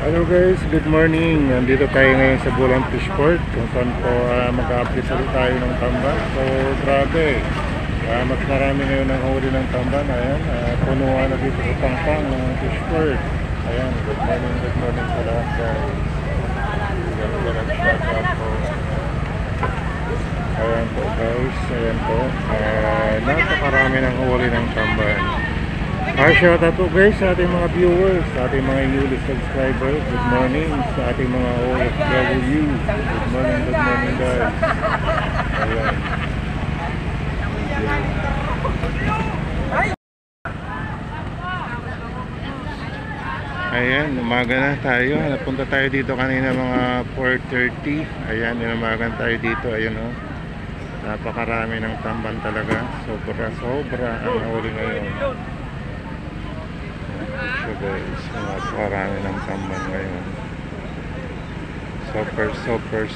Hello guys, good morning. Nandito tayo ngayon sa Bulang Fishport kung saan po mag-a-update ulit tayo ng tamban. So grabe, mas marami ngayon ang huli ng tamban. Ayan, punuan na dito sa pangpang ng Fishport. Ayan, good morning sa lahat guys. Ganda nag-shout out po. Ayan po guys, ayan po, napakarami ng huli ng tamban. Shout out po guys sa ating mga viewers, sa ating mga newly subscribers. Good morning sa ating mga OFW. Good morning guys. Ayan, umaga na tayo. Napunta tayo dito kanina mga 4:30. Ayan, inumagan tayo dito. Ayan o. Napakarami ng tamban talaga. Sobra ang huli ngayon. So guys, napakarami ng tamban ngayon. Super